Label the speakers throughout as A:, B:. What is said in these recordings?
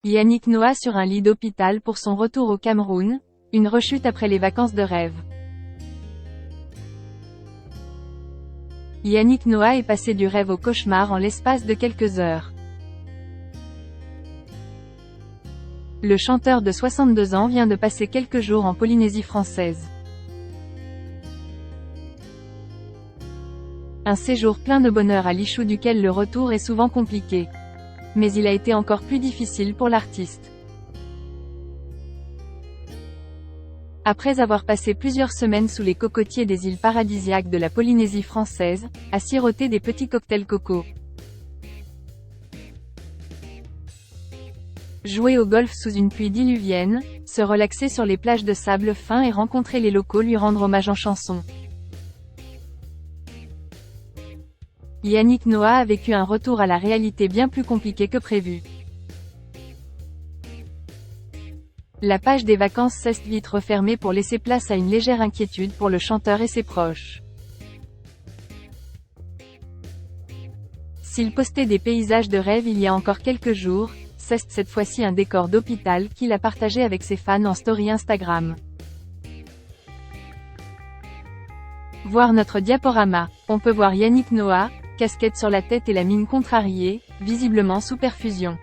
A: Yannick Noah sur un lit d'hôpital pour son retour au Cameroun, une rechute après les vacances de rêve. Yannick Noah est passé du rêve au cauchemar en l'espace de quelques heures. Le chanteur de 62 ans vient de passer quelques jours en Polynésie française. Un séjour plein de bonheur à l'issue duquel le retour est souvent compliqué. Mais il a été encore plus difficile pour l'artiste. Après avoir passé plusieurs semaines sous les cocotiers des îles paradisiaques de la Polynésie française, à siroter des petits cocktails coco, jouer au golf sous une pluie diluvienne, se relaxer sur les plages de sable fin et rencontrer les locaux lui rendre hommage en chanson. Yannick Noah a vécu un retour à la réalité bien plus compliqué que prévu. La page des vacances s'est vite refermée pour laisser place à une légère inquiétude pour le chanteur et ses proches. S'il postait des paysages de rêve il y a encore quelques jours, c'est cette fois-ci un décor d'hôpital qu'il a partagé avec ses fans en story Instagram. Voir notre diaporama. On peut voir Yannick Noah, casquette sur la tête et la mine contrariée, visiblement sous perfusion.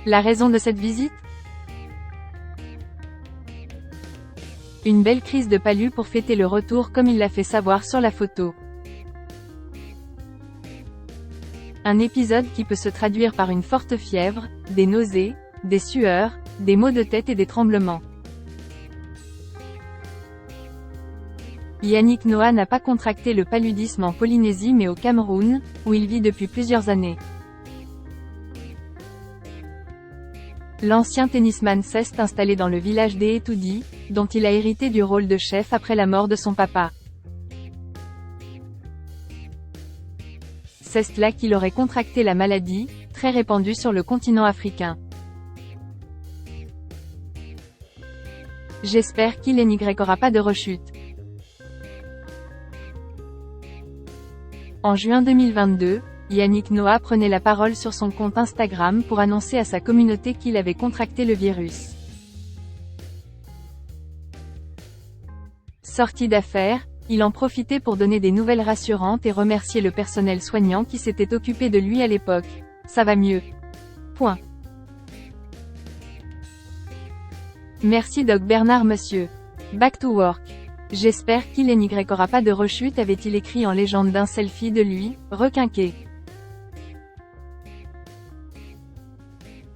A: La raison de cette visite ? Une belle crise de palu pour fêter le retour comme il l'a fait savoir sur la photo. Un épisode qui peut se traduire par une forte fièvre, des nausées, des sueurs, des maux de tête et des tremblements. Yannick Noah n'a pas contracté le paludisme en Polynésie mais au Cameroun, où il vit depuis plusieurs années. L'ancien tennisman s'est installé dans le village d'Eetoudi, dont il a hérité du rôle de chef après la mort de son papa. C'est là qu'il aurait contracté la maladie, très répandue sur le continent africain. J'espère qu'il n'y aura pas de rechute. En juin 2022, Yannick Noah prenait la parole sur son compte Instagram pour annoncer à sa communauté qu'il avait contracté le virus. Sorti d'affaires, il en profitait pour donner des nouvelles rassurantes et remercier le personnel soignant qui s'était occupé de lui à l'époque. Ça va mieux. Point. Merci Doc Bernard monsieur. Back to work. J'espère qu'il n'y aura pas de rechute avait-il écrit en légende d'un selfie de lui, requinqué.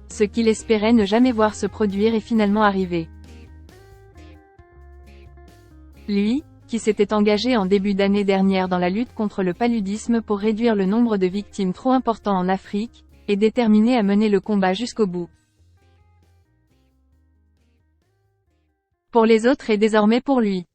A: Ce qu'il espérait ne jamais voir se produire est finalement arrivé. Lui, qui s'était engagé en début d'année dernière dans la lutte contre le paludisme pour réduire le nombre de victimes trop important en Afrique, est déterminé à mener le combat jusqu'au bout. Pour les autres et désormais pour lui.